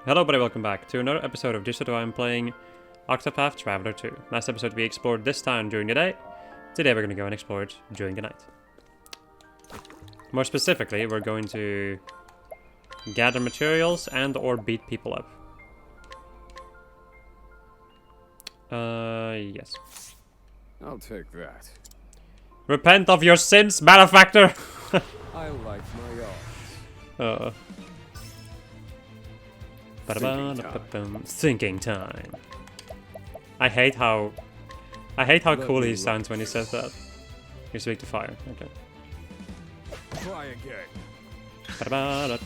Hello everybody, welcome back to another episode of Digital. I'm playing Octopath Traveler 2. Last episode we explored this town during the day. Today we're going to go and explore it during the night. More specifically, we're going to gather materials and or beat people up. Yes. I'll take that. Repent of your sins, malefactor! I like my art. Thinking time. I hate how cool he sounds when he says that. You're weak to fire. Okay. Try again. Fire.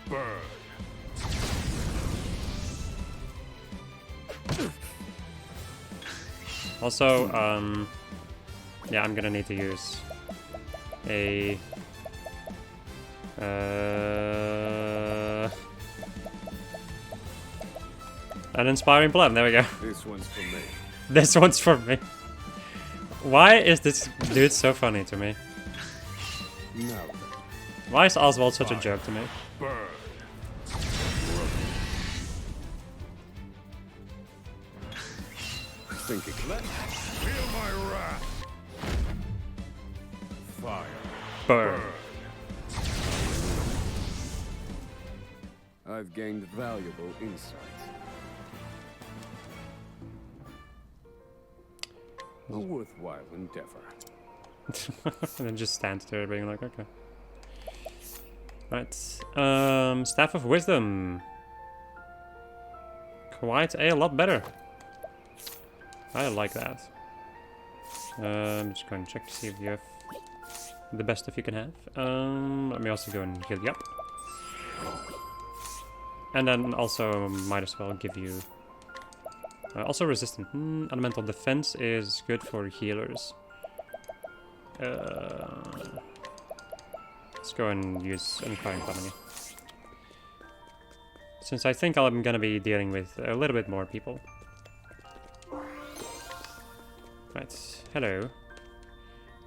Burn. Also, yeah, I'm gonna need to use a an inspiring plan. There we go. This one's for me. This one's for me. Why is this dude so funny to me? No. Why is Oswald such a joke to me? Burn. Thinking. Let me feel my wrath. Fire. Burn. I've gained valuable insight. A worthwhile endeavor. And then just stands there being like, okay. Right. Staff of Wisdom. Quite a lot better. I like that. I'm just going to check to see if you have the best stuff you can have. Let me also go and heal you up. And then also might as well give you... also resistant. Elemental defense is good for healers. Let's go and use Undying Calamity. Since I think I'm gonna be dealing with a little bit more people. Right, hello.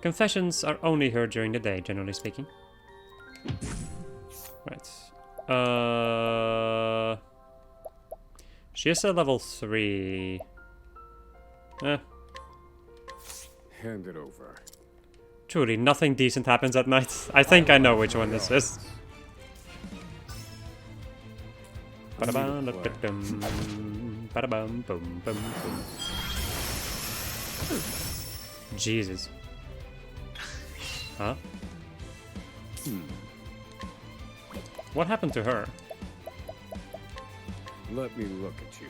Confessions are only heard during the day, generally speaking. Right. She is a level 3. Hand it over. Truly, nothing decent happens at night. I think I know which one this is. Jesus. Huh? What happened to her? Let me look at you.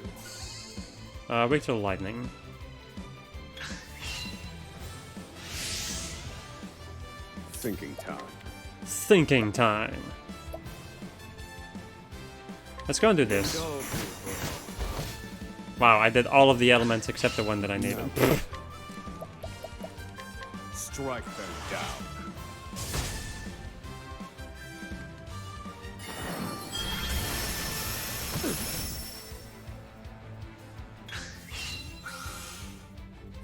Wait till lightning. Thinking time. Thinking time. Let's go and do this. Wow, I did all of the elements except the one that I needed. Strike them down.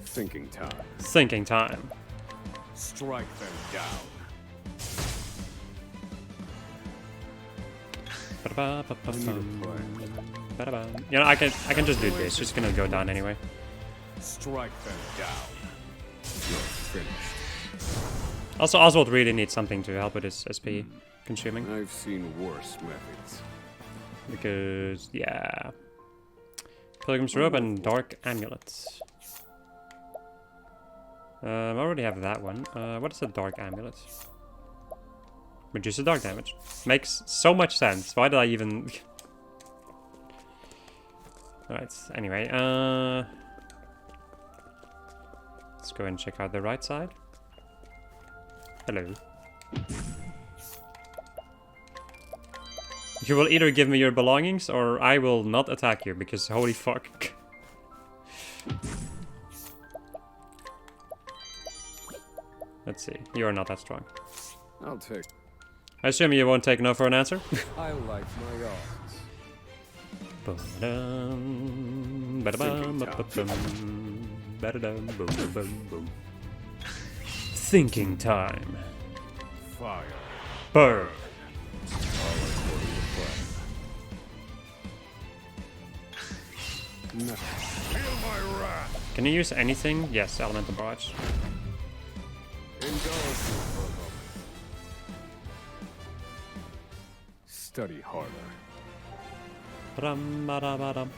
Thinking time. Thinking time. Strike them down. You know, I can just do this. It's gonna go down anyway. Strike them down. You're finished. Also, Oswald really needs something to help with his SP consuming. I've seen worse methods. Because, yeah. Pilgrim's Robe and Dark Amulet. I already have that one. What is a Dark Amulet? Reduces dark damage. Makes so much sense. Why did I even... Alright, anyway. Let's go and check out the right side. Hello. You will either give me your belongings or I will not attack you because holy fuck. Let's see. You are not that strong. I'll take. I assume you won't take no for an answer. I like my art. Thinking time. Fire. Burn. No. Feel my wrath. Can you use anything? Yes, elemental barrage. Indulge me for a moment. Study harder. Ba-dum.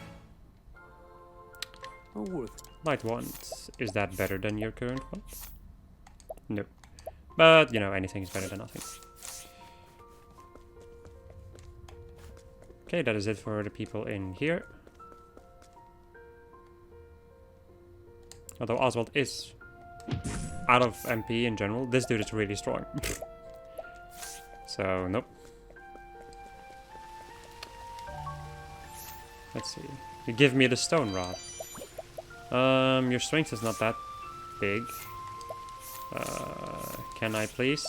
Oh, worth it. Light wand. Is that better than your current one? No. But, you know, anything is better than nothing. Okay, that is it for the people in here. Although Oswald is out of MP in general, this dude is really strong. So, nope. Let's see. You give me the stone rod. Your strength is not that big. Can I please?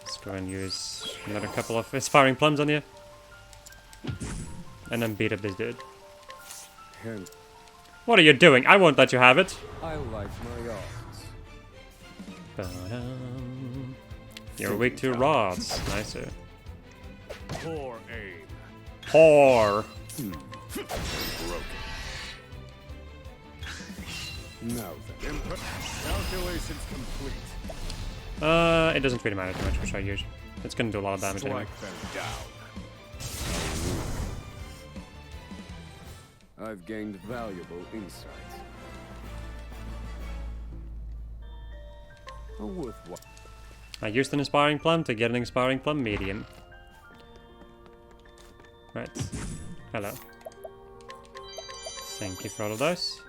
Let's go and use another couple of inspiring plums on you. And then beat up this dude. And What are you doing? I won't let you have it. I like my odds. Ba-dum. You're weak to rods. Nicer. Poor aim. Poor. Broken. Now then. Calculations complete. It doesn't really matter too much which I use. It's gonna do a lot of damage anyway. Strike them down. I've gained valuable insights. Oh, worth what? I used an inspiring plum to get an inspiring plum medium. Right. Hello. Thank you for all of those.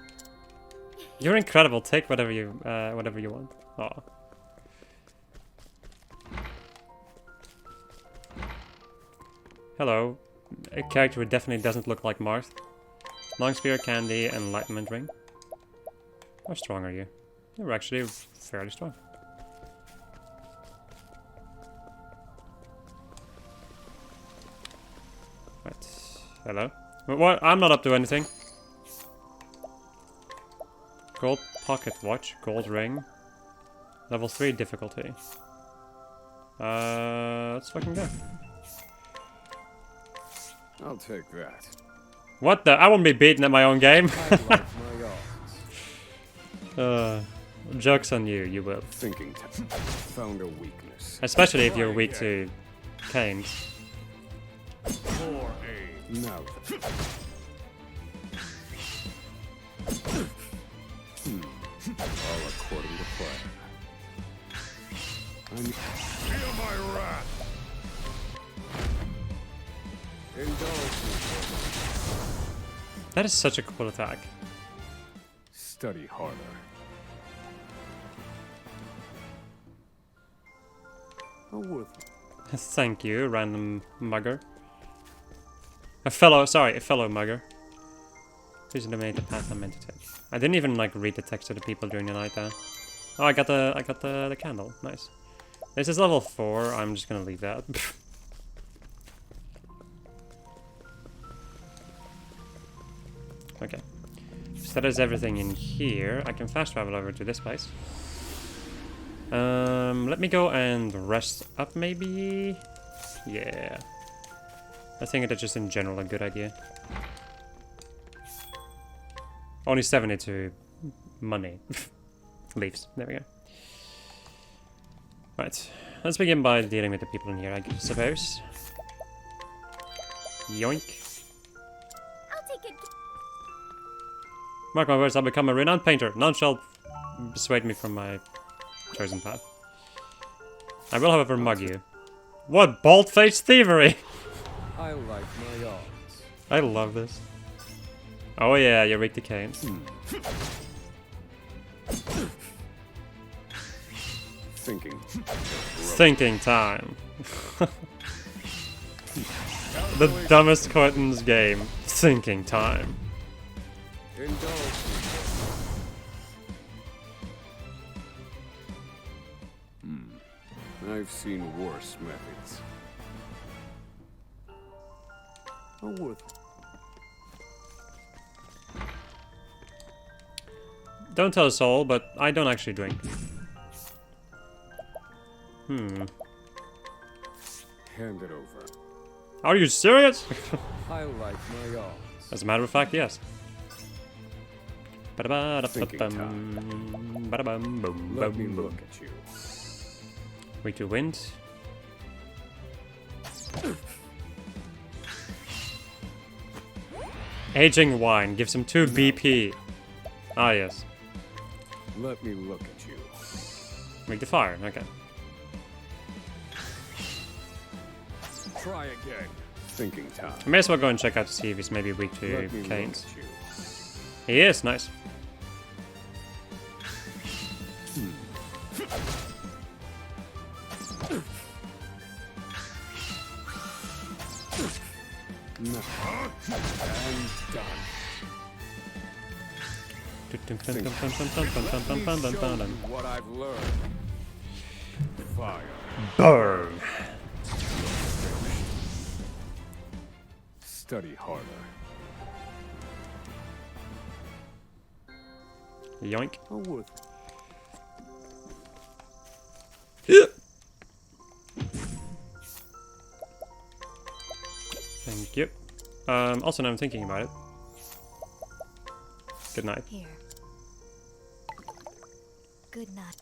You're incredible. Take whatever you want. Aw. Hello. A character who definitely doesn't look like Marth. Long spear, candy, enlightenment ring. How strong are you? You're actually fairly strong. Right. Hello. What? I'm not up to anything. Gold pocket watch, gold ring. Level 3 difficulty. Let's fucking go. I'll take that. What the? I won't be beaten at my own game. I like my odds. Joke's on you, you will. Thinking found a weakness. Especially if you're weak to canes. Poor aim. Now then. All according to plan. Feel my wrath. Indulge me. That is such a cool attack. Study harder. Oh, worth it. Thank you, random mugger. A fellow mugger. Please eliminate the path I meant to take. I didn't even like read the text to the people during the night there. Oh, I got the candle. Nice. This is level 4. I'm just gonna leave that. Okay. So that is everything in here. I can fast travel over to this place. Let me go and rest up, maybe? Yeah. I think that's just in general a good idea. Only 72 money. Leaves. There we go. Right. Let's begin by dealing with the people in here, I suppose. Yoink. I'll take it. Mark my words, I'll become a renowned painter. None shall dissuade me from my chosen path. I will, however, mug you. What bold-faced thievery! I like my odds. I love this. Oh yeah, you're weak to canes. Thinking time. The dumbest Quentin's game. Thinking time. Indulge me. I've seen worse methods. Oh, worth it. Don't tell us all, but I don't actually drink. Hand it over. Are you serious? I like my odds. As a matter of fact, yes. Thinking time. Let me look at you. We two wind. Aging wine gives him 2 BP. Ah, yes. Let me look at you. Make the fire, okay. Try again. Thinking time. I may as well go and check out to see if he's maybe weak to Let me look canes. at you. He is, nice. No. And done. Show you what I've learned. Fire. Burn! Study harder. Yoink. Oh, what? Thank you. Also, now I'm thinking about it. Good night. Here. Good night.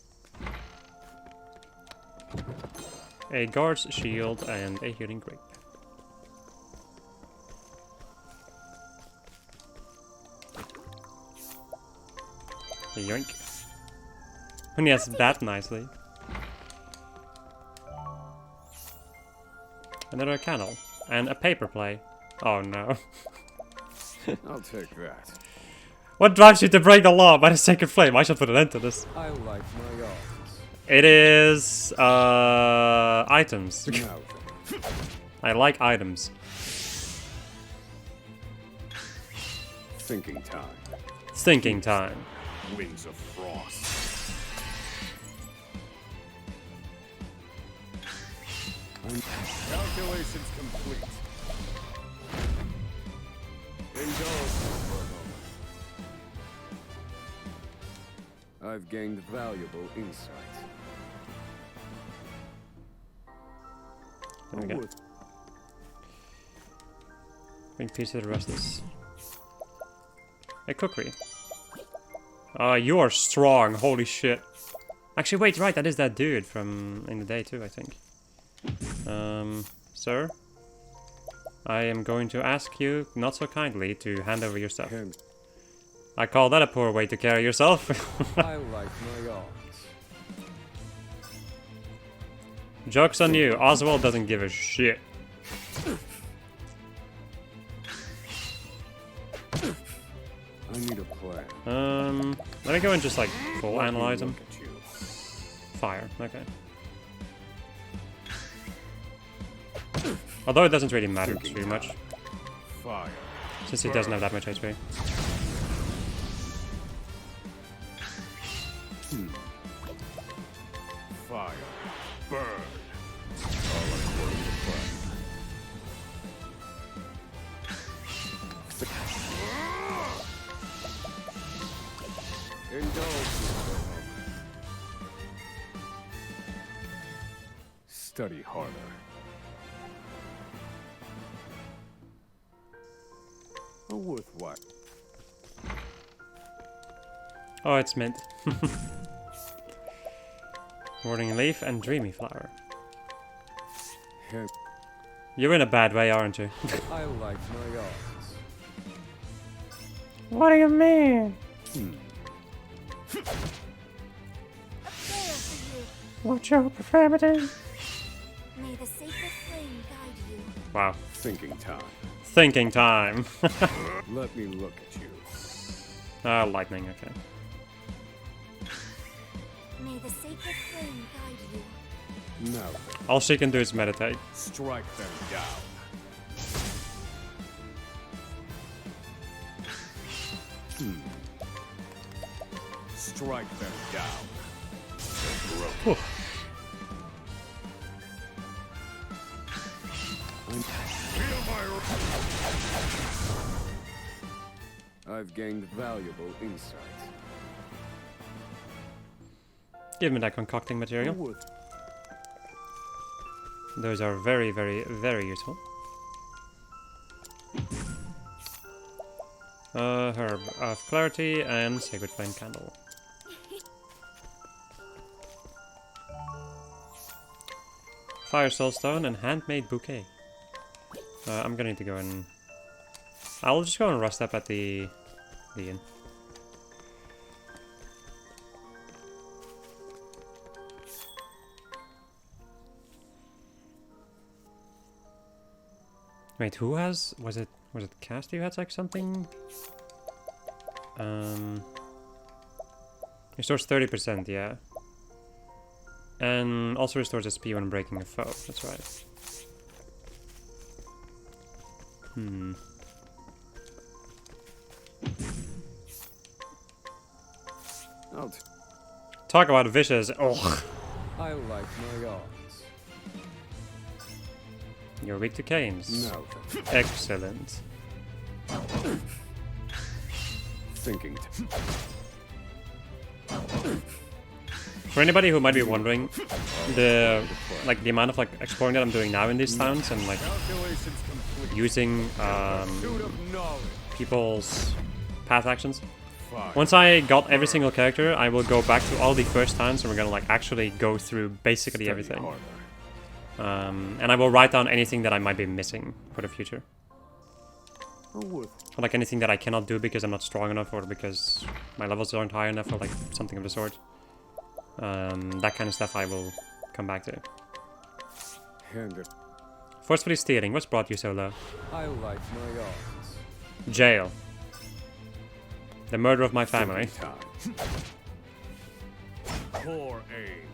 A guard's shield and a healing grape. Yoink. And yes, that nicely. Another candle. And a paper play. Oh no. I'll take that. What drives you to break the law by the sacred flame? I should put an end to this. I like my arms. It is items. Now then. I like items. Thinking time. Thinking time. Wings of frost. Calculations complete. Indulge me for a moment. I've gained valuable insight. There we go. Bring peace to the rest of this. A cookery. You are strong. Holy shit. Actually, wait, right, that is that dude from in the day too, I think. Sir? I am going to ask you, not so kindly, to hand over your stuff. I call that a poor way to carry yourself. I like my arms. Joke's on you, Oswald doesn't give a shit. I need a plan. Let me go and just like full Let me analyze him. look at you. Fire, okay. Although it doesn't really matter too much, Fire. since he doesn't have that much HP. Fire. Burn. All according to plan. Indulge me for a moment. Study harder. Oh, worth what? Oh, it's mint. Morning leaf and dreamy flower. Him. You're in a bad way, aren't you? I like my arms. What do you mean? A prayer for you. What's your profanity? May the sacred flame guide you. Wow. Thinking time. Thinking time. Let me look at you. Lightning, okay. May the sacred flame guide you. Now then, All she can do is meditate. strike them down. Strike them down. Whew. I've gained valuable insight. Give me that concocting material. Wood. Those are very, very, very useful. Herb of Clarity and Sacred Flame Candle. Fire Soulstone and Handmade Bouquet. I'm gonna need to go and... I'll just go and rest up at the inn. Wait, who has... Was it Casty who had like something? Restores 30%, yeah. And also restores SP when breaking a foe, that's right. Talk about vicious. Oh. I like my odds. You're weak to canes. No. Excellent. Thinking. For anybody who might be wondering, the amount of exploring that I'm doing now in these towns and using people's path actions. Once I got every single character, I will go back to all the first towns and we're gonna actually go through basically everything. And I will write down anything that I might be missing for the future. Or like anything that I cannot do because I'm not strong enough or because my levels aren't high enough or like something of the sort. That kind of stuff I will come back to. Forcefully stealing. What's brought you so low? I like my odds. Jail. The murder of my family. Poor aim.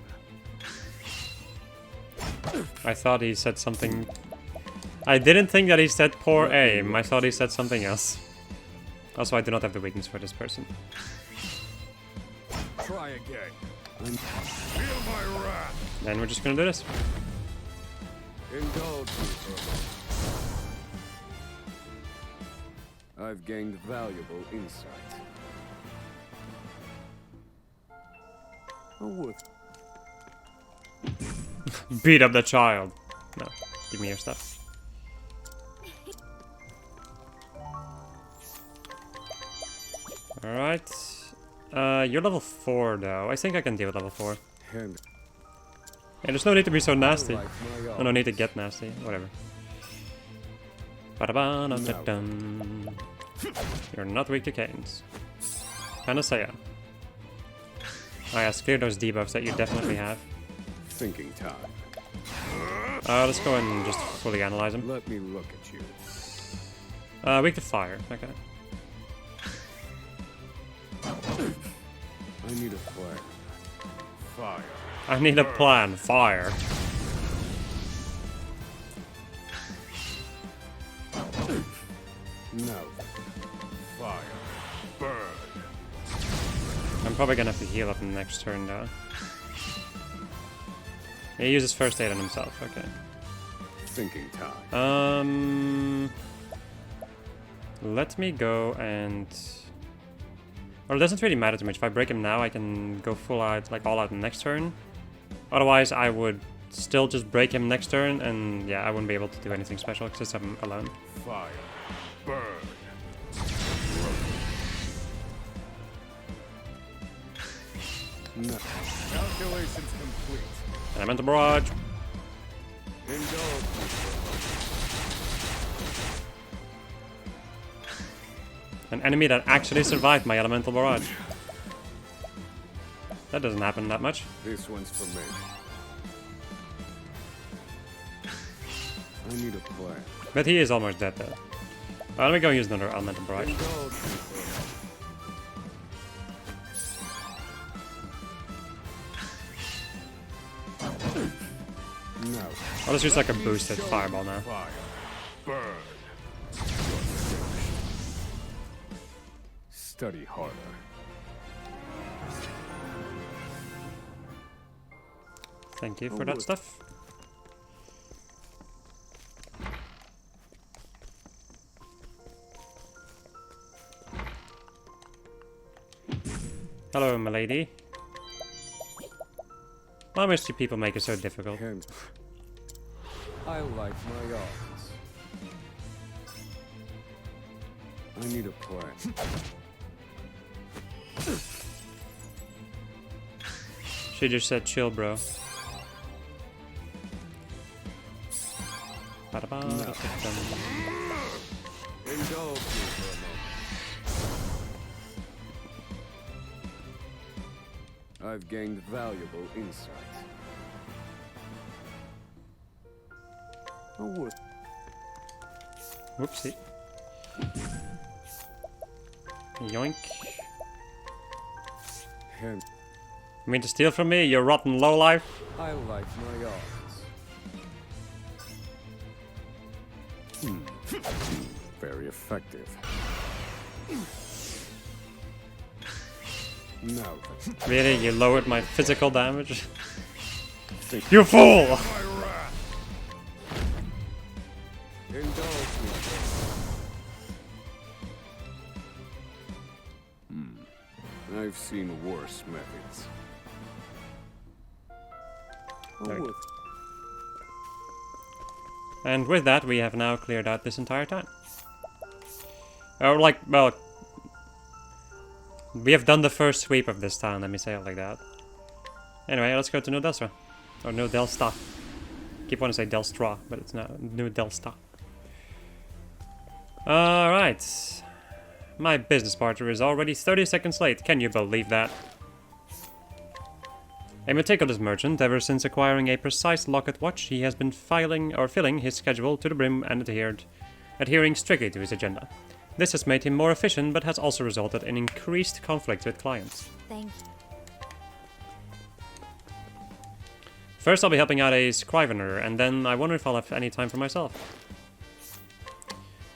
I thought he said something... I didn't think that he said poor aim. I thought he said something else. Also, I do not have the weakness for this person. Try again. Feel my wrath. Then we're just gonna do this. Indulge me. I've gained valuable insight. Beat up the child. No, give me your stuff. Alright. You're level 4 though. I think I can deal with level 4. Yeah, there's no need to be so nasty. Oh, no need to get nasty. Whatever. Ba-da-ba-da-da-dum. You're not weak to canes. Panacea. Oh yes, clear those debuffs that you definitely have. Thinking time. Let's go and just fully analyze them. Let me look at you. Weak to fire. Okay. I need a plan. Fire. I need a plan. Fire. No. Fire. Burn. I'm probably gonna have to heal up in the next turn though. He uses first aid on himself. Okay. Thinking time. Let me go and... Well, it doesn't really matter too much. If I break him now, I can go full out, like all out next turn. Otherwise, I would still just break him next turn, and yeah, I wouldn't be able to do anything special because I'm alone. Fire. Burn. No. Calculations complete. Elemental Barrage. Indulge me. An enemy that actually survived my Elemental Barrage. That doesn't happen that much. This one's for me. I need a plan. But he is almost dead though. Let me go use another Elemental Barrage. Indulge me. No. I'll just use like a boosted fireball now. Fire. Burn. Study harder. Thank you for that stuff. Hello, milady. Why must you people make it so difficult? I like my odds. I need a plan. She just said chill, bro. Indulge me for a moment. I've gained valuable insights. Oh, Whoopsie. Yoink. hence, You mean to steal from me, you rotten lowlife? I like my odds. Very effective. Now then. Really? You lowered my physical damage? You fool! Indulge me. I've seen worse methods. There we Oh, go. And with that, we have now cleared out this entire town. Or like, well... We have done the first sweep of this town, let me say it like that. Anyway, let's go to New Delstra. Or New Delsta. Keep wanting to say Delstra, but it's not New Delsta. Alright. My business partner is already 30 seconds late. Can you believe that? A meticulous merchant, ever since acquiring a precise locket watch, he has been filling his schedule to the brim and adhering strictly to his agenda. This has made him more efficient, but has also resulted in increased conflict with clients. Thank you. First, I'll be helping out a scrivener, and then I wonder if I'll have any time for myself.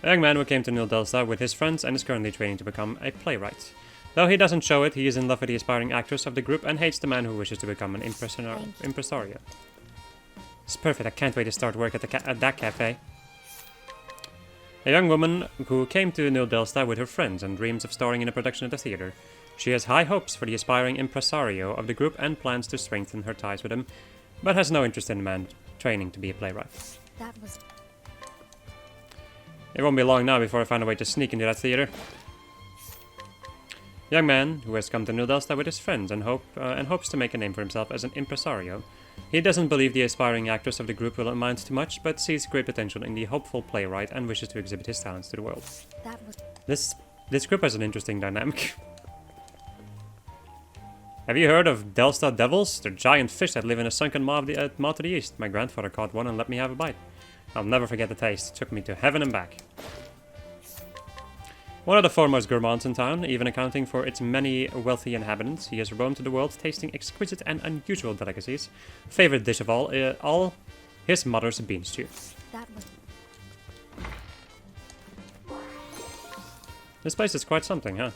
A young man who came to New Delsta with his friends and is currently training to become a playwright. Though he doesn't show it, he is in love with the aspiring actress of the group and hates the man who wishes to become an impresario. It's perfect, I can't wait to start work at that cafe. A young woman who came to New Delsta with her friends and dreams of starring in a production at the theater. She has high hopes for the aspiring impresario of the group and plans to strengthen her ties with him, but has no interest in a man training to be a playwright. That was... It won't be long now before I find a way to sneak into that theater. Young man who has come to New Delsta with his friends and hopes to make a name for himself as an impresario. He doesn't believe the aspiring actress of the group will amount to much, but sees great potential in the hopeful playwright and wishes to exhibit his talents to the world. That was... This group has an interesting dynamic. Have you heard of Delsta devils? They're giant fish that live in a sunken maw to the east. My grandfather caught one and let me have a bite. I'll never forget the taste. It took me to heaven and back. One of the foremost gourmands in town, even accounting for its many wealthy inhabitants, he has roamed the world tasting exquisite and unusual delicacies. Favorite dish of all his mother's bean stew. That was... This place is quite something, huh?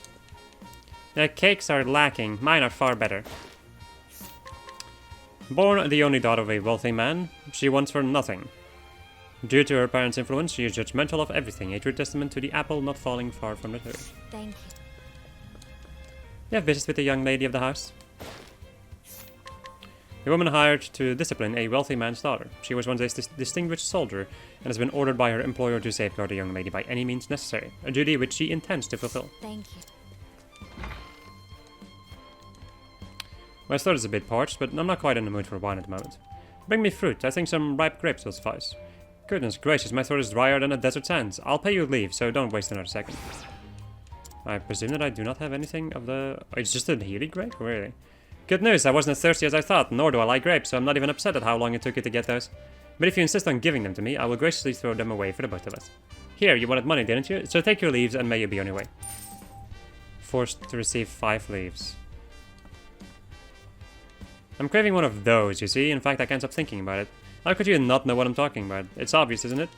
The cakes are lacking. Mine are far better. Born the only daughter of a wealthy man, she wants for nothing. Due to her parents' influence, she is judgmental of everything, a true testament to the apple not falling far from the tree. Thank you. You have business with the young lady of the house? A woman hired to discipline a wealthy man's daughter. She was once a distinguished soldier and has been ordered by her employer to safeguard the young lady by any means necessary, a duty which she intends to fulfill. Thank you. My throat is a bit parched, but I'm not quite in the mood for wine at the moment. Bring me fruit. I think some ripe grapes will suffice. Goodness gracious, my throat is drier than a desert sands. I'll pay you leave, so don't waste another second. I presume that I do not have anything of the... Oh, it's just a Healy grape? Really? Good news, I wasn't as thirsty as I thought, nor do I like grapes, so I'm not even upset at how long it took you to get those. But if you insist on giving them to me, I will graciously throw them away for the both of us. Here, you wanted money, didn't you? So take your leaves and may you be on your way. Forced to receive 5 leaves. I'm craving one of those, you see. In fact, I can't stop thinking about it. How could you not know what I'm talking about? It's obvious, isn't it?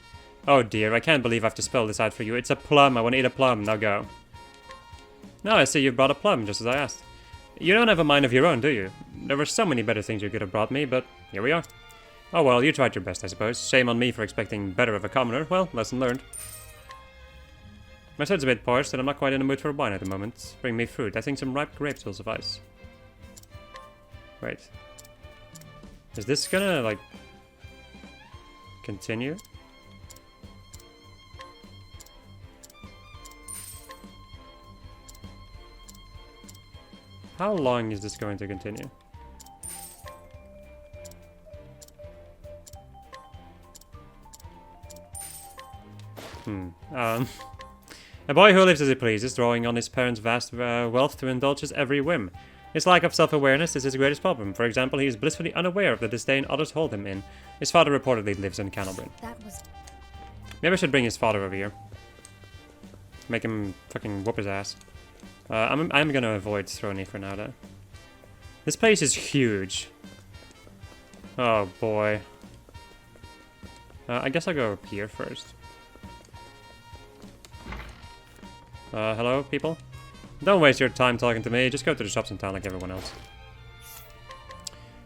Oh dear, I can't believe I have to spell this out for you. It's a plum. I want to eat a plum. Now go. No, I see you brought a plum, just as I asked. You don't have a mind of your own, do you? There were so many better things you could have brought me, but here we are. Oh well, you tried your best, I suppose. Shame on me for expecting better of a commoner. Well, lesson learned. My throat's a bit parched, and I'm not quite in the mood for wine at the moment. Bring me fruit. I think some ripe grapes will suffice. Wait. Is this gonna, like... continue? How long is this going to continue? A boy who lives as he pleases, drawing on his parents' vast wealth to indulge his every whim. His lack of self-awareness is his greatest problem. For example, he is blissfully unaware of the disdain others hold him in. His father reportedly lives in Canalbrin. Maybe I should bring his father over here. Make him fucking whoop his ass. I'm gonna avoid Throny for now, though. This place is huge. Oh, boy. I guess I'll go up here first. Hello, people? Don't waste your time talking to me, just go to the shops in town like everyone else.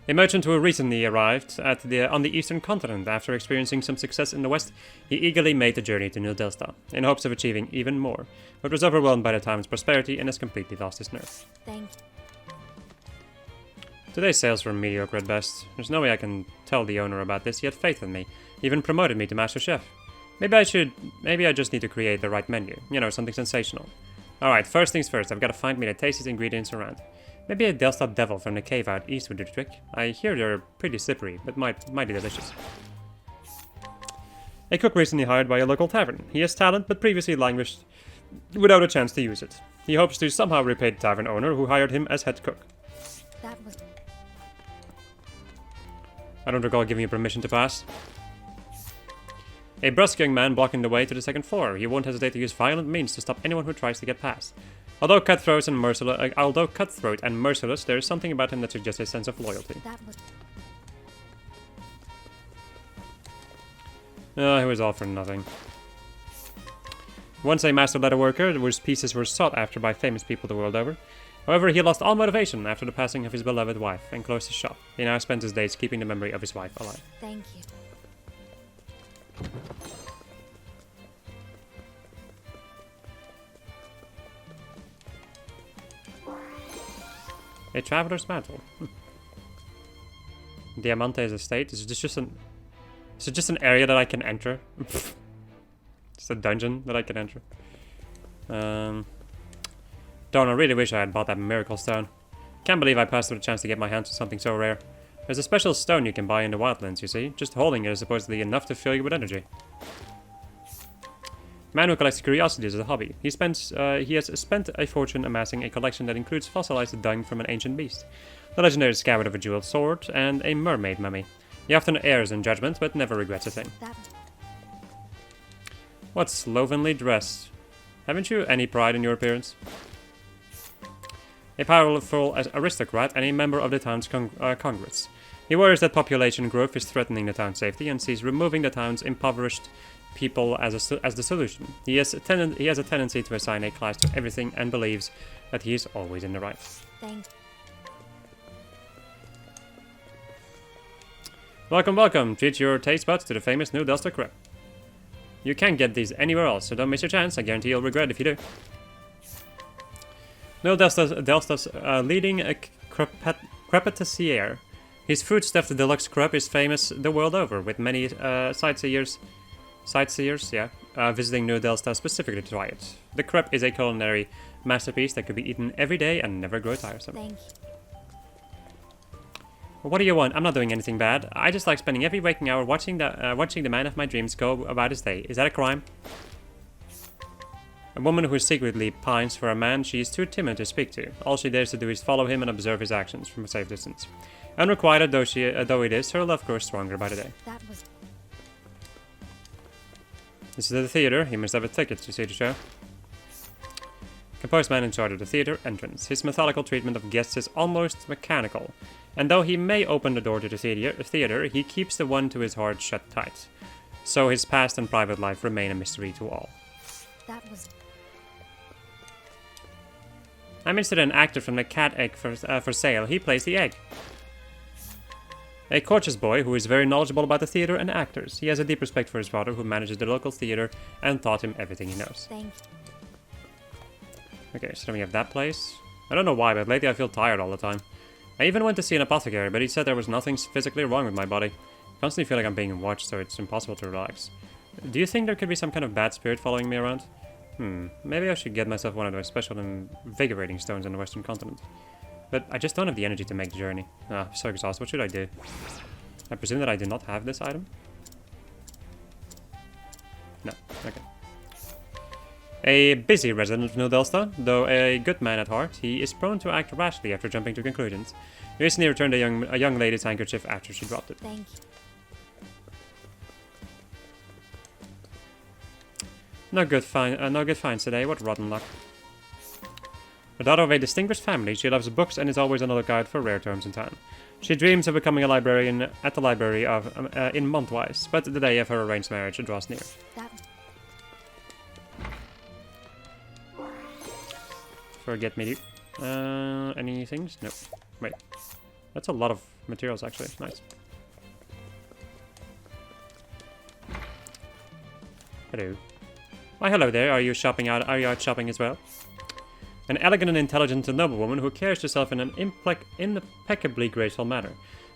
A merchant who recently arrived on the eastern continent after experiencing some success in the west, he eagerly made the journey to New Delsta, in hopes of achieving even more, but was overwhelmed by the town's prosperity and has completely lost his nerve. Thank you. Today's sales were mediocre at best. There's no way I can tell the owner about this, he had faith in me, he even promoted me to Master Chef. Maybe I just need to create the right menu, you know, something sensational. Alright, first things first, I've got to find me the tastiest ingredients around. Maybe a Delsta devil from the cave out east would do the trick. I hear they're pretty slippery, but mighty delicious. A cook recently hired by a local tavern. He has talent, but previously languished without a chance to use it. He hopes to somehow repay the tavern owner who hired him as head cook. I don't recall giving you permission to pass. A brusque young man blocking the way to the second floor. He won't hesitate to use violent means to stop anyone who tries to get past. Although cutthroat and merciless, there is something about him that suggests a sense of loyalty. It was all for nothing. Once a master leather worker, whose pieces were sought after by famous people the world over. However, he lost all motivation after the passing of his beloved wife and closed his shop. He now spends his days keeping the memory of his wife alive. Thank you. A traveler's mantle. Diamante's estate. Is it just an area that I can enter? Just a dungeon that I can enter. Darn, I really wish I had bought that miracle stone. Can't believe I passed through the chance to get my hands on something so rare. There's a special stone you can buy in the wildlands, you see. Just holding it is supposedly enough to fill you with energy. Man who collects curiosities as a hobby. He has spent a fortune amassing a collection that includes fossilized dung from an ancient beast, the legendary scabbard of a jeweled sword, and a mermaid mummy. He often errs in judgment, but never regrets a thing. What slovenly dress. Haven't you any pride in your appearance? A powerful aristocrat and a member of the town's congress. He worries that population growth is threatening the town's safety and sees removing the town's impoverished people as the solution. He has a tendency to assign a class to everything and believes that he is always in the right. Thanks. Welcome, welcome. Treat your taste buds to the famous New Delsta crepe. You can't get these anywhere else, so don't miss your chance. I guarantee you'll regret if you do. New Delsta's leading crepetissier. His fruit-stuffed deluxe crepe is famous the world over, with many sightseers, visiting New Delsta specifically to try it. The crepe is a culinary masterpiece that could be eaten every day and never grow tiresome. Thank you. What do you want? I'm not doing anything bad. I just like spending every waking hour watching the man of my dreams go about his day. Is that a crime? A woman who secretly pines for a man she is too timid to speak to. All she dares to do is follow him and observe his actions from a safe distance. Unrequited though it is, her love grows stronger by the day. This is the theater. He must have a ticket to see the show. Composed man in charge of the theater entrance. His methodical treatment of guests is almost mechanical. And though he may open the door to the theater, he keeps the one to his heart shut tight. So his past and private life remain a mystery to all. I'm interested in an actor from the cat egg for sale. He plays the egg. A courteous boy who is very knowledgeable about the theater and actors. He has a deep respect for his father who manages the local theater and taught him everything he knows. Thank you. Okay, so then we have that place. I don't know why, but lately I feel tired all the time. I even went to see an apothecary, but he said there was nothing physically wrong with my body. I constantly feel like I'm being watched, so it's impossible to relax. Do you think there could be some kind of bad spirit following me around? Maybe I should get myself one of those special invigorating stones on the western continent. But I just don't have the energy to make the journey. Ah, I'm so exhausted. What should I do? I presume that I do not have this item. No. Okay. A busy resident of New Delsta, though a good man at heart, he is prone to act rashly after jumping to conclusions. He recently returned a young lady's handkerchief after she dropped it. Thank you. No good finds today. What rotten luck. The daughter of a distinguished family, she loves books and is always on the lookout for rare terms in town. She dreams of becoming a librarian at the library of in Montwise, but the day of her arranged marriage draws near. That Forget me. Any things? No. Wait. That's a lot of materials, actually. Nice. Hello. Why, hello there. Are you shopping out? Are you out shopping as well? An elegant and intelligent noblewoman who carries herself in an impeccably graceful manner.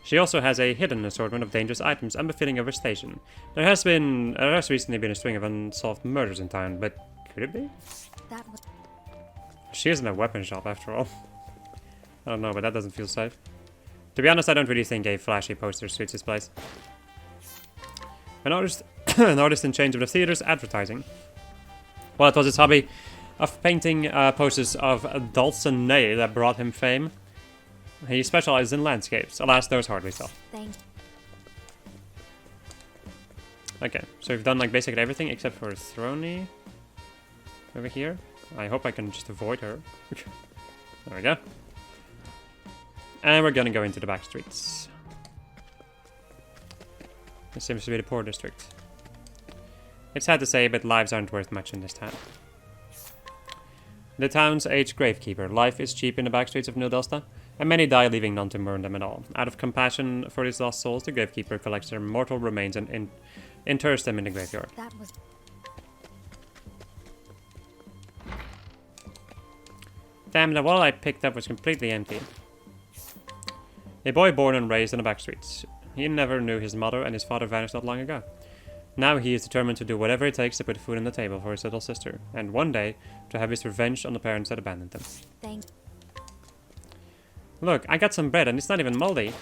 She also has a hidden assortment of dangerous items unbefitting of her station. There has recently been a string of unsolved murders in town, but could it be? that was She isn't a weapon shop after all. I don't know, but that doesn't feel safe. To be honest, I don't really think a flashy poster suits this place. An artist in change of the theater's advertising. Well, it was his hobby of painting posters of Dulcinea that brought him fame. He specializes in landscapes. Alas, those hardly sell. thank Okay, so we've done like basically everything except for Throny over here. I hope I can just avoid her. There we go. And we're gonna go into the back streets. This seems to be the poor district. It's sad to say, but lives aren't worth much in this town. The town's aged gravekeeper. Life is cheap in the back streets of New Delsta, and many die leaving none to mourn them at all. Out of compassion for these lost souls, the gravekeeper collects their mortal remains and inters them in the graveyard. that was Damn, the wall I picked up was completely empty. A boy born and raised in the back streets. He never knew his mother, and his father vanished not long ago. Now he is determined to do whatever it takes to put food on the table for his little sister, and one day to have his revenge on the parents that abandoned them. thank Look, I got some bread and it's not even moldy.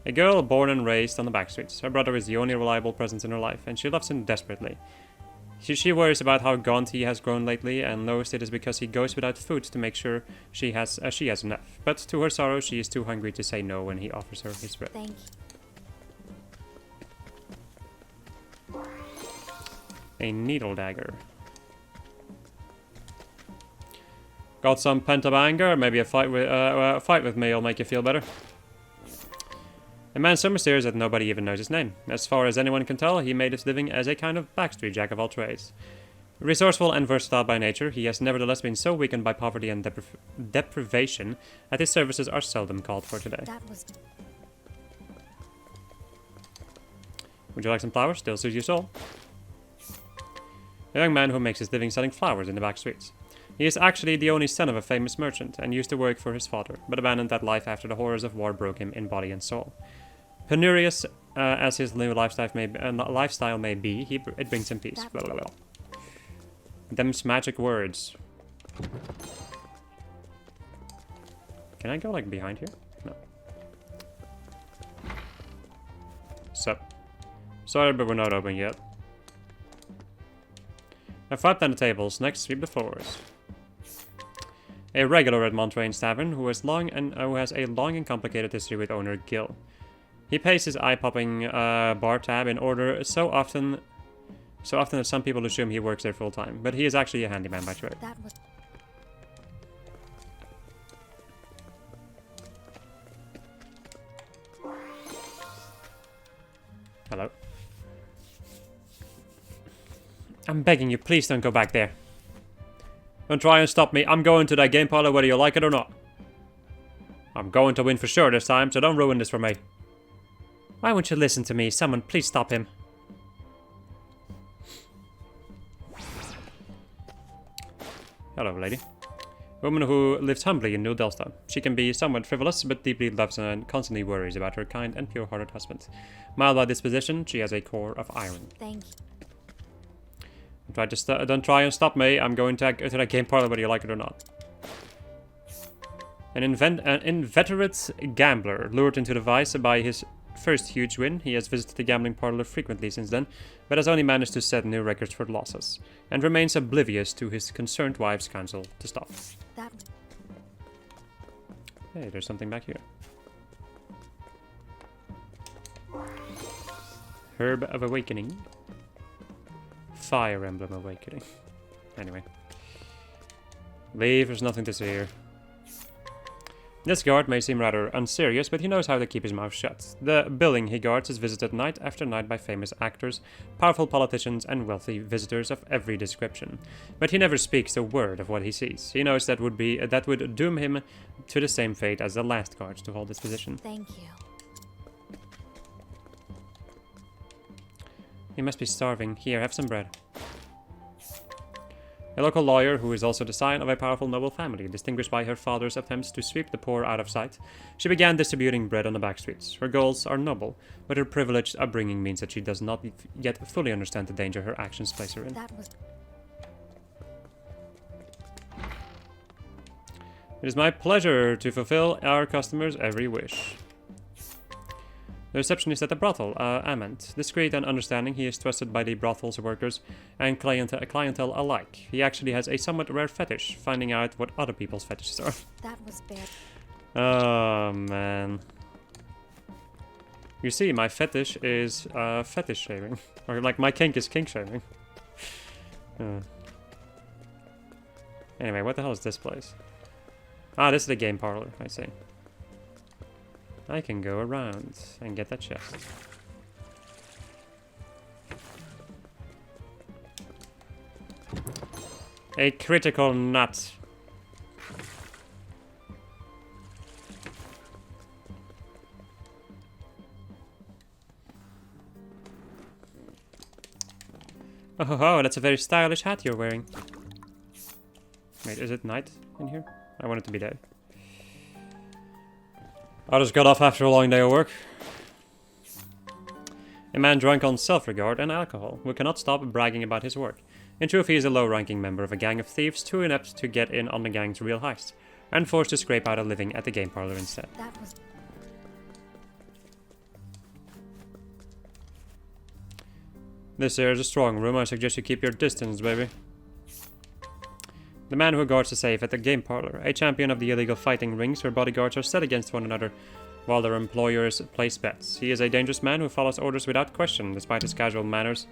A girl born and raised on the back streets. Her brother is the only reliable presence in her life, and she loves him desperately. She worries about how gaunt he has grown lately, and knows it is because he goes without food to make sure she has enough. But to her sorrow, she is too hungry to say no when he offers her his bread. thank A needle dagger. Got some pent-up anger? Maybe a fight with me will make you feel better. A man so mysterious that nobody even knows his name. As far as anyone can tell, he made his living as a kind of backstreet jack of all trades. Resourceful and versatile by nature, he has nevertheless been so weakened by poverty and deprivation that his services are seldom called for today. that was Would you like some flowers? Still suits your soul. A young man who makes his living selling flowers in the back streets. He is actually the only son of a famous merchant, and used to work for his father, but abandoned that life after the horrors of war broke him in body and soul. Penurious as his new lifestyle may be, it brings him peace. Blah, blah, blah. Them's magic words. Can I go like behind here? No. Sup. Sorry, but we're not open yet. I flap down the tables, next sweep the floors. A regular at Montrain's Tavern who has a long and complicated history with owner Gil. He pays his eye-popping bar tab in order so often that some people assume he works there full time, but he is actually a handyman by trade. that was Hello. I'm begging you, please don't go back there. Don't try and stop me. I'm going to that game parlor whether you like it or not. I'm going to win for sure this time, so don't ruin this for me. Why won't you listen to me? Someone, please stop him. Hello, lady. Woman who lives humbly in New Delsta. She can be somewhat frivolous, but deeply loves and constantly worries about her kind and pure-hearted husband. Mild by disposition, she has a core of iron. thank Don't try and stop me. I'm going to that game parlor whether you like it or not. An inveterate gambler, lured into the vice by his first huge win. He has visited the gambling parlor frequently since then, but has only managed to set new records for losses, and remains oblivious to his concerned wife's counsel to stop. That Hey, there's something back here. Herb of Awakening. Fire Emblem Awakening. Anyway. Leave, there's nothing to see here. This guard may seem rather unserious, but he knows how to keep his mouth shut. The building he guards is visited night after night by famous actors, powerful politicians, and wealthy visitors of every description. But he never speaks a word of what he sees. He knows that would doom him to the same fate as the last guard to hold this position. thank you. He must be starving. Here, have some bread. A local lawyer who is also the scion of a powerful noble family, distinguished by her father's attempts to sweep the poor out of sight, she began distributing bread on the back streets. Her goals are noble, but her privileged upbringing means that she does not yet fully understand the danger her actions place her in. That was It is my pleasure to fulfill our customers' every wish. The receptionist at the brothel, Ament. Discreet and understanding, he is trusted by the brothel's workers and clientele alike. He actually has a somewhat rare fetish, finding out what other people's fetishes are. that was bad. Oh, man. You see, my fetish is fetish shaming. Or, like, my kink is kink shaming. Anyway, what the hell is this place? Ah, this is the game parlor, I see. I can go around and get that chest. A critical nut. Oh, that's a very stylish hat you're wearing. Wait, is it night in here? I want it to be day. I just got off after a long day of work. A man drunk on self-regard and alcohol, who cannot stop bragging about his work. In truth, he is a low-ranking member of a gang of thieves, too inept to get in on the gang's real heist, and forced to scrape out a living at the game parlor instead. That was This here is a strong room. I suggest you keep your distance, baby. The man who guards the safe at the game parlor, a champion of the illegal fighting rings where bodyguards are set against one another while their employers place bets. He is a dangerous man who follows orders without question, despite his casual manners,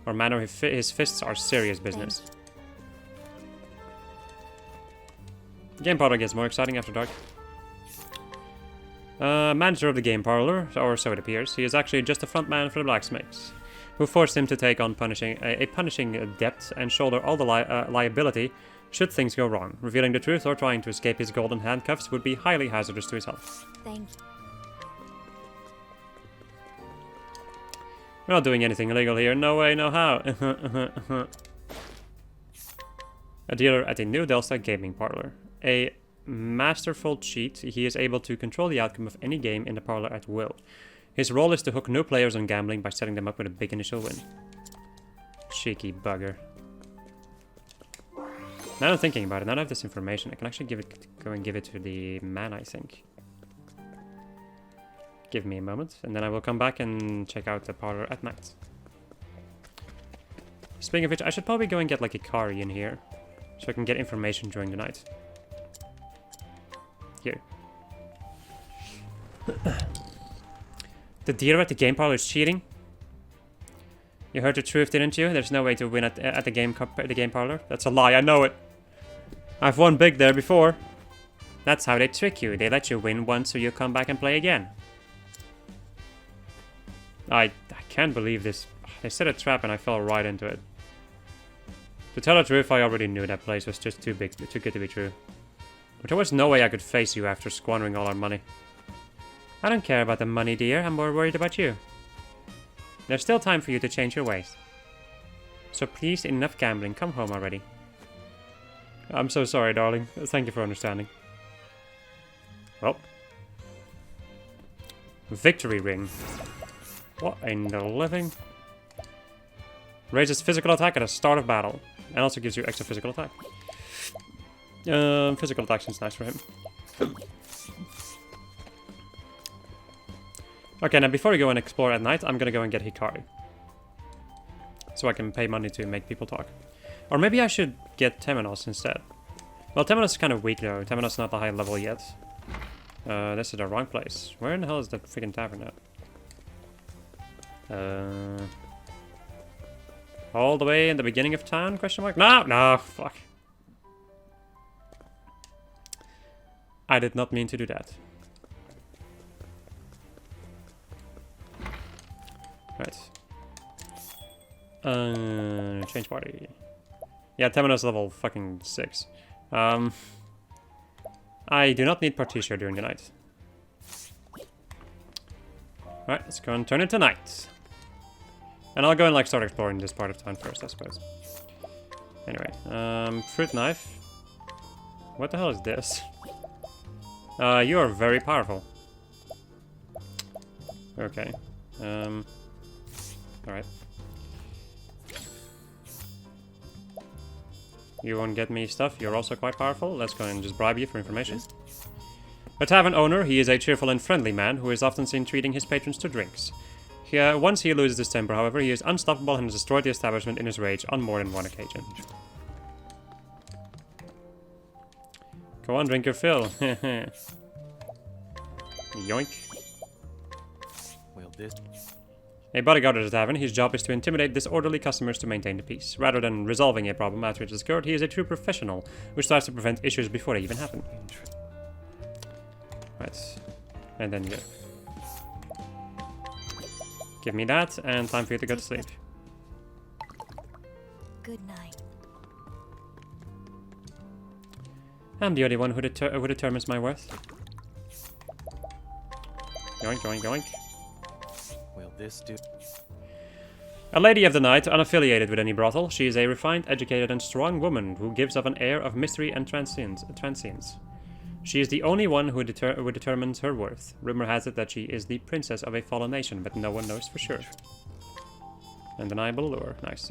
his fists are serious business. Game parlor gets more exciting after dark. Manager of the game parlor, or so it appears, he is actually just a front man for the blacksmiths, who forced him to take on a punishing debt and shoulder all the liability should things go wrong. Revealing the truth or trying to escape his golden handcuffs would be highly hazardous to his health. thank you. We're not doing anything illegal here. No way, no how. A dealer at a New Delta gaming parlor. A masterful cheat, he is able to control the outcome of any game in the parlor at will. His role is to hook new players on gambling by setting them up with a big initial win. Cheeky bugger. Now I'm thinking about it, now I have this information, I can actually go and give it to the man, I think. Give me a moment, and then I will come back and check out the parlor at night. Speaking of which, I should probably go and get like a car in here, so I can get information during the night. Here. The dealer at the game parlor is cheating? You heard the truth, didn't you? There's no way to win at the game parlor. That's a lie, I know it. I've won big there before. That's how they trick you. They let you win once so you come back and play again. I can't believe this. They set a trap and I fell right into it. To tell the truth, I already knew that place was just too good to be true. But there was no way I could face you after squandering all our money. I don't care about the money, dear. I'm more worried about you. There's still time for you to change your ways. So please, enough gambling. Come home already. I'm so sorry, darling. Thank you for understanding. Well. Victory ring. What in the living? Raises physical attack at the start of battle. And also gives you extra physical attack. Physical attack seems nice for him. Okay, now before we go and explore at night, I'm gonna go and get Hikari. So I can pay money to make people talk. Or maybe I should get Temenos instead. Well, Temenos is kind of weak though. Temenos is not a high level yet. This is the wrong place. Where in the hell is that freaking tavern at? All the way in the beginning of town? Question mark? No, no, fuck. I did not mean to do that. Right. Change party. Yeah, Temenos level fucking 6. I do not need Partitia during the night. Right, let's go and turn it to night. And I'll go and like start exploring this part of town first, I suppose. Anyway, fruit knife. What the hell is this? You are very powerful. Okay. Alright. You won't get me stuff, you're also quite powerful. Let's go and just bribe you for information. A tavern owner, he is a cheerful and friendly man who is often seen treating his patrons to drinks. Once he loses his temper, however, he is unstoppable and has destroyed the establishment in his rage on more than one occasion. Go on, drink your fill. Yoink. Well, this. A bodyguard at the tavern, his job is to intimidate disorderly customers to maintain the peace. Rather than resolving a problem after it has occurred, he is a true professional who strives to prevent issues before they even happen. Right. And then you. Give me that, and time for you to go to sleep. Good night. I'm the only one who determines my worth. Yoink, yoink, yoink. Will this do? A lady of the night, unaffiliated with any brothel, she is a refined, educated, and strong woman who gives off an air of mystery and transience. She is the only one who determines her worth. Rumor has it that she is the princess of a fallen nation, but no one knows for sure. Undeniable lure. Nice.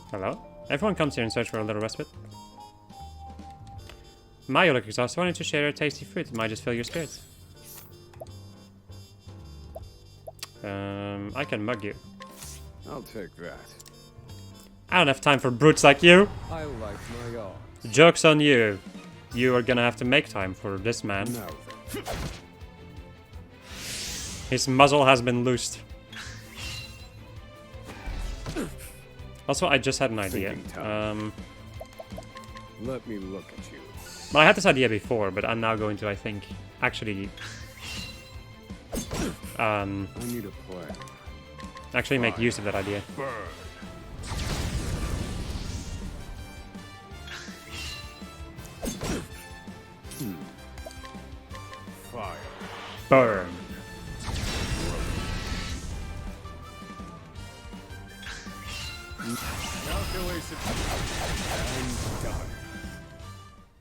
Hello? Everyone comes here in search for a little respite. My, you look exhausted. Why don't you share a tasty fruit? It might just fill your spirits. I can mug you. I'll take that. I don't have time for brutes like you. I like my art. Joke's on you. You are gonna have to make time for this man. Now then. His muzzle has been loosed. Also, I just had an idea. Let me look at you. Well, I had this idea before, but I'm now going to, I think, actually... I need a plan. actually make use of that idea. Burn. Fire. Burn. Calculation. I'm done.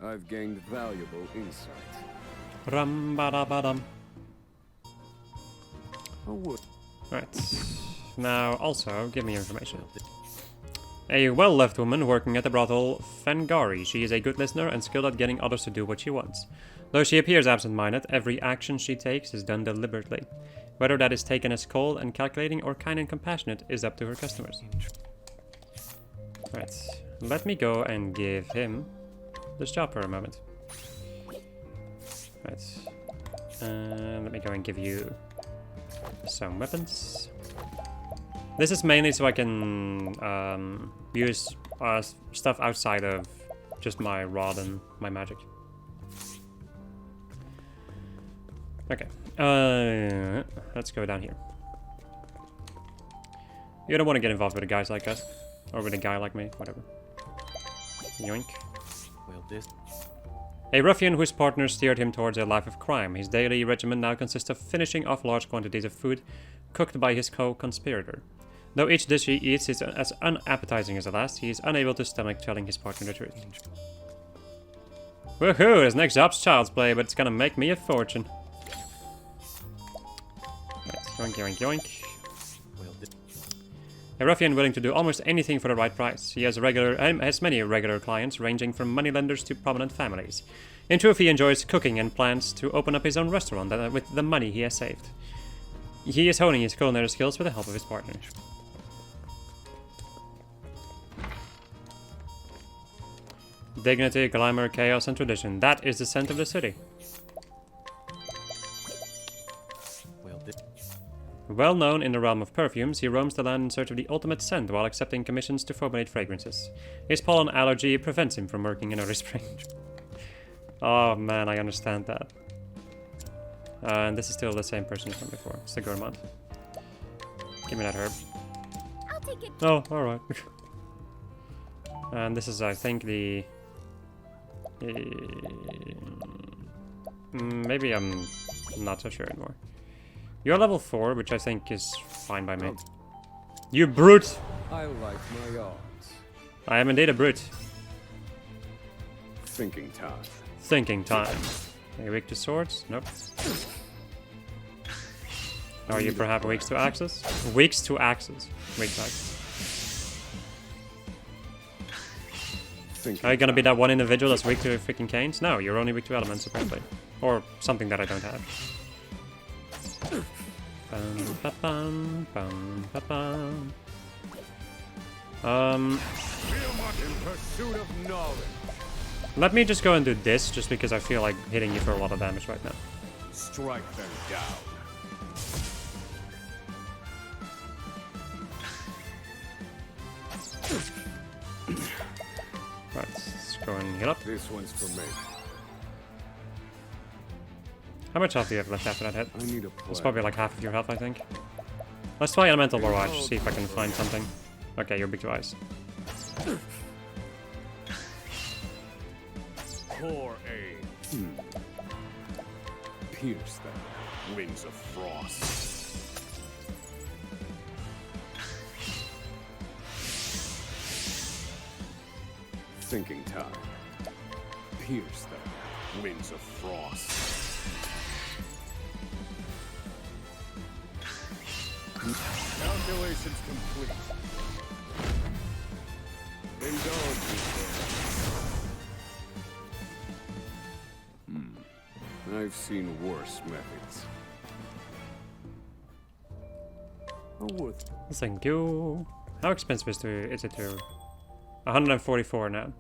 I've gained valuable insight. Ram-ba-da-ba-dum. Oh, what? Right. Now, also, give me information. A well-left woman working at the brothel Fengari. She is a good listener and skilled at getting others to do what she wants. Though she appears absent-minded, every action she takes is done deliberately. Whether that is taken as cold and calculating or kind and compassionate is up to her customers. Right. Let me go and give him this job for a moment. Right. Let me go and give you some weapons. This is mainly so I can use stuff outside of just my rod and my magic. Okay. Let's go down here. You don't want to get involved with guys like us. Or with a guy like me, whatever. Yoink. Will this? A ruffian whose partner steered him towards a life of crime. His daily regimen now consists of finishing off large quantities of food cooked by his co-conspirator. Though each dish he eats is as unappetizing as the last, he is unable to stomach telling his partner the truth. Woohoo! This next job's child's play, but it's gonna make me a fortune. Right, yoink, yoink, yoink. Will this? A ruffian willing to do almost anything for the right price. He has many regular clients, ranging from moneylenders to prominent families. In truth, he enjoys cooking and plans to open up his own restaurant with the money he has saved. He is honing his culinary skills with the help of his partners. Dignity, glamour, chaos, and tradition. That is the scent of the city. Well known in the realm of perfumes, he roams the land in search of the ultimate scent while accepting commissions to formulate fragrances. His pollen allergy prevents him from working in a range. Oh man, I understand that. And this is still the same person from before. It's the gourmand. Give me that herb. I'll take it. Oh, alright. And this is, I think, the... maybe I'm not so sure anymore. You're level 4, which I think is fine by me. You brute! I like my odds. I am indeed a brute. Thinking time. Thinking time. Are you weak to swords? Nope. Are you perhaps weak to axes? Weak to axes. Weak to axes. Are you gonna be that one individual that's weak to freaking canes? No, you're only weak to elements apparently. Or something that I don't have. In pursuit of knowledge. Let me just go and do this, just because I feel like hitting you for a lot of damage right now. Strike them down. Right, let's go and heal up. This one's for me. How much health do you have left after that hit? I need a It's plan. probably like half of your health, I think. Let's try Elemental Barrage, see if I can find something. Okay, you're big to ice. Core aim. Pierce them. Wings of frost. Thinking time. Pierce them. Wings of frost. Calculations complete. Indulge me there. I've seen worse methods. Worth. Thank you. How expensive is it to... 144 now.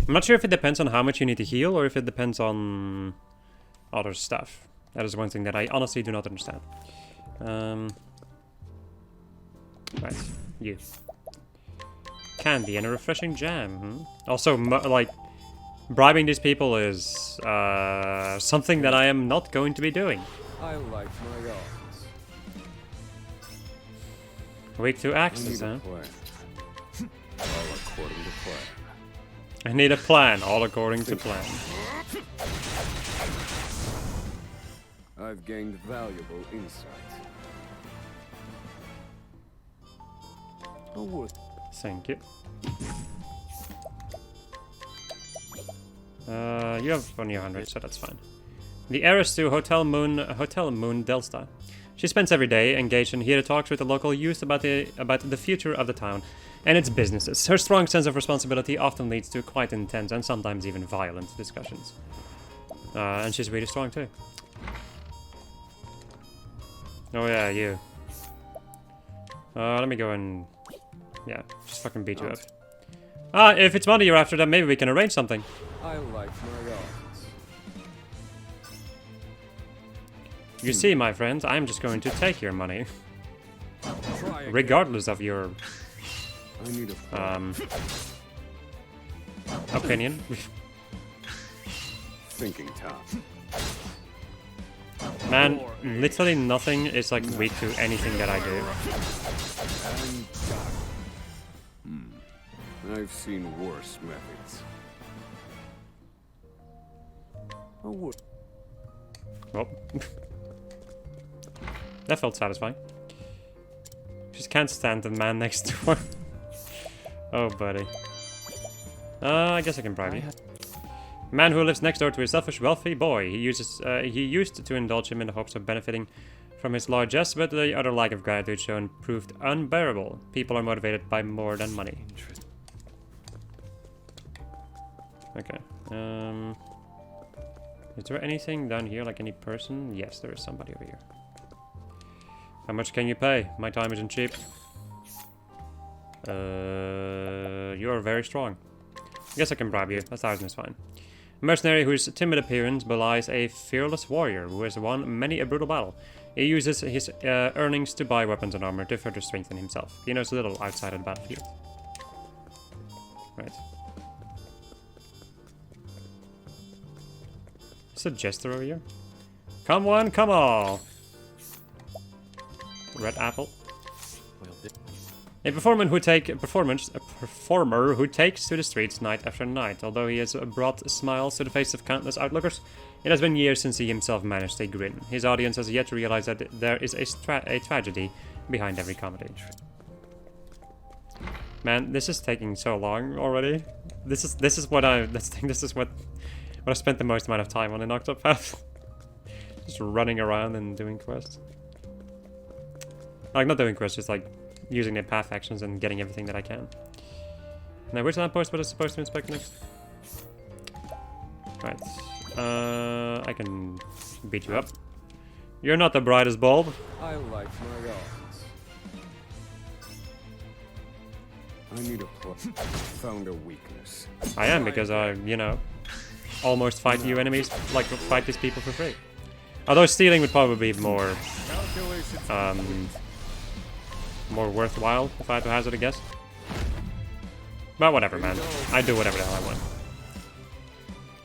I'm not sure if it depends on how much you need to heal or if it depends on other stuff. That is one thing that I honestly do not understand. Right, you. Candy and a refreshing jam. Also, like, bribing these people is something that I am not going to be doing. I like my odds. Weak to axes, huh? All according to plan. I need a plan, all according to plan. I've gained valuable insight. Thank you. You have only 100, so that's fine. The heiress to Hotel Moon Delta. She spends every day engaged in heated talks with the local youth about the future of the town and its businesses. Her strong sense of responsibility often leads to quite intense and sometimes even violent discussions. And she's really strong too. Oh yeah, you. Let me go and... yeah, just fucking beat you up. If it's money you're after, then maybe we can arrange something. I like my odds. You see, my friend, I'm just going to take your money. Regardless of your... I need a opinion. thinking time. Man, literally nothing is like weak to anything that I do. And I've seen worse methods. Well, that felt satisfying. Just can't stand the man next door. Oh, buddy. I guess I can bribe you. Man who lives next door to a selfish, wealthy boy. He used to indulge him in the hopes of benefiting from his largesse, but the utter lack of gratitude shown proved unbearable. People are motivated by more than money. Okay. Is there anything down here, like any person? Yes, there is somebody over here. How much can you pay? My time isn't cheap. You are very strong. I guess I can bribe you. 1,000 is fine. A mercenary whose timid appearance belies a fearless warrior who has won many a brutal battle. He uses his earnings to buy weapons and armor to further strengthen himself. He knows little outside of the battlefield. Right. Is a jester over here? Come one, come all! Red apple. A performer who takes to the streets night after night. Although he has brought smiles to the face of countless outlookers, it has been years since he himself managed a grin. His audience has yet to realize that there is a tragedy behind every comedy. Man, this is taking so long already. This is what I spent the most amount of time on in Octopath. Just running around and doing quests. Like, not doing quests, just like using the path actions and getting everything that I can. Now, which lamppost was I supposed to inspect next? Right. I can beat you up. You're not the brightest bulb. I like my odds. I need a found a weakness. I am, because I, you know, almost fight you enemies, like fight these people for free. Although stealing would probably be more, more worthwhile if I had to hazard a guess. But whatever, man. I do whatever the hell I want.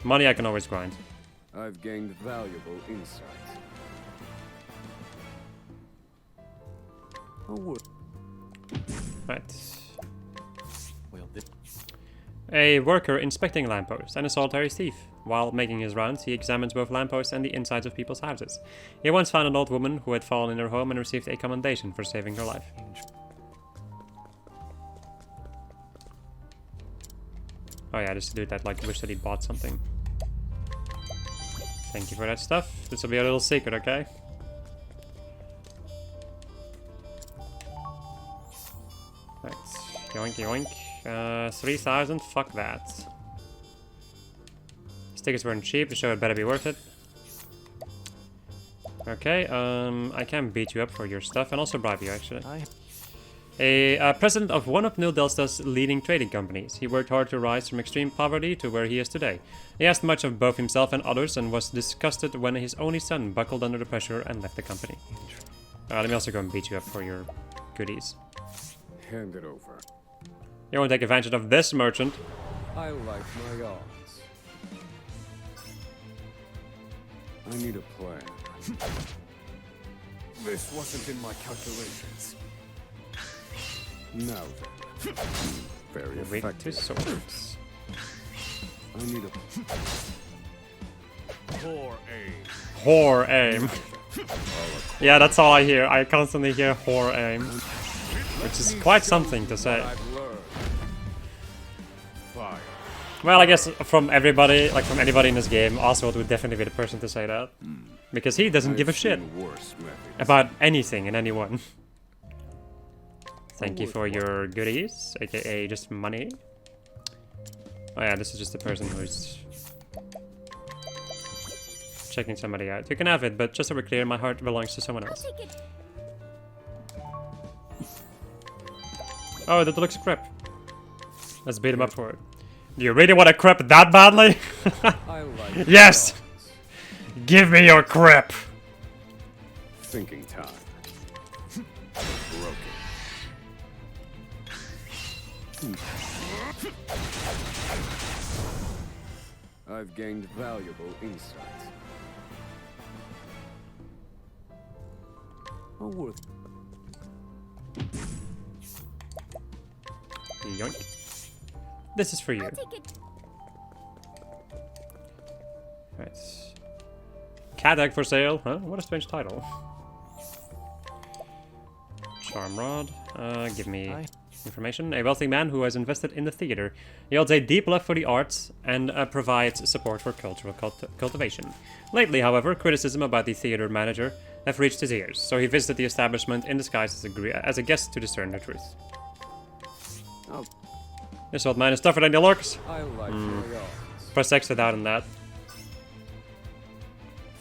Money I can always grind. I've gained valuable insight. Right. A worker inspecting lampposts and a solitary thief. While making his rounds, he examines both lampposts and the insides of people's houses. He once found an old woman who had fallen in her home and received a commendation for saving her life. Oh yeah, this dude that like wished that he bought something. Thank you for that stuff. This will be a little secret, okay? Right, yoink yoink. 3,000, fuck that. Stickers weren't cheap, so it better be worth it. Okay, I can beat you up for your stuff and also bribe you, actually. A president of one of New Delsta's leading trading companies. He worked hard to rise from extreme poverty to where he is today. He asked much of both himself and others and was disgusted when his only son buckled under the pressure and left the company. Let me also go and beat you up for your goodies. Hand it over. You won't take advantage of this merchant. I like my odds. I need a plan. This wasn't in my calculations. Now then. Very Weak to effective. swords. I need a poor aim. Whore aim. Yeah, that's all I hear. I constantly hear whore aim. Which is quite something to say. Well, I guess from everybody, like from anybody in this game, Oswald would definitely be the person to say that. Because he doesn't give a shit about anything and anyone. Thank you for your goodies, aka just money. Oh yeah, this is just the person who's checking somebody out. You can have it, but just so we're clear, my heart belongs to someone else. Oh, that looks crap. Let's beat him up for it. Do you really want to crap that badly? Yes! Give me your crap! Thinking time. Broken. I've gained valuable insight. Worth. Yoink. This is for you. Right. Cat egg for sale? Huh? What a strange title. Charm rod. Give me Information. A wealthy man who has invested in the theater. He holds a deep love for the arts and provides support for cultural cultivation. Lately, however, criticism about the theater manager have reached his ears, so he visited the establishment in disguise as a guest to discern the truth. Oh, This old man is tougher than the lurks. I like your yards. Press X without in that.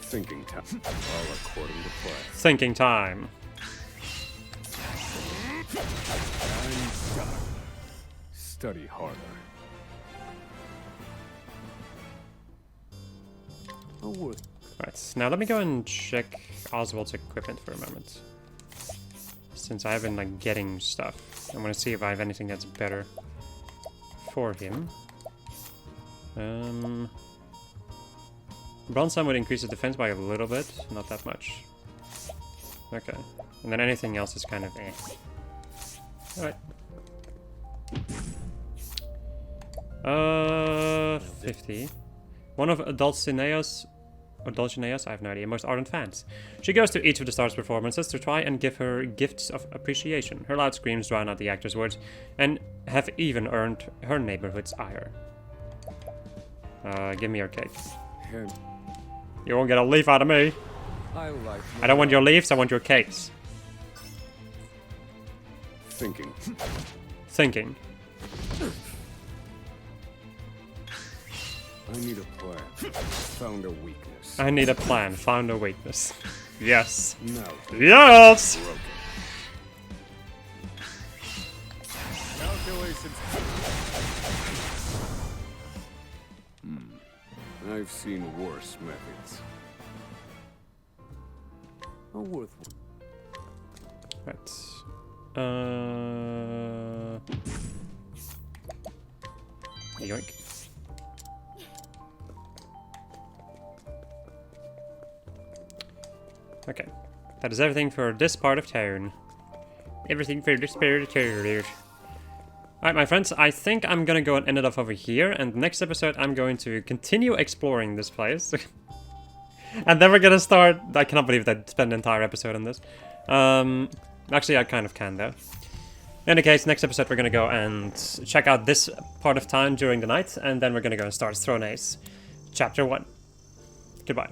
Thinking time. All according to plan. Thinking time. I'm sharp. Study harder. Oh, worth. Right, now let me go and check Oswald's equipment for a moment. Since I haven't, like, getting stuff. I want to see if I have anything that's better for him. Bronze would increase his defense by a little bit, not that much. Okay, and then anything else is kind of eh. Alright. 50. One of Dulcinea's, I have no idea, most ardent fans. She goes to each of the stars' performances to try and give her gifts of appreciation. Her loud screams drown out the actors' words and have even earned her neighborhood's ire. Give me your cake. Him. You won't get a leaf out of me. I like. I don't want your leaves, I want your cakes. Thinking. Thinking. I need a plan. Found a weakness. I need a plan, found a weakness. Yes. No. Yes! Broken. Calculations. I've seen worse methods. Oh, worth. Right. Yoink. Okay. That is everything for this part of town. Everything for this part of town. Alright, my friends, I think I'm gonna go and end it off over here, and next episode I'm going to continue exploring this place. And then we're gonna start... I cannot believe that I spent an entire episode on this. Actually, I kind of can, though. In any case, next episode we're gonna go and check out this part of town during the night, and then we're gonna go and start Throne Ace Chapter 1. Goodbye.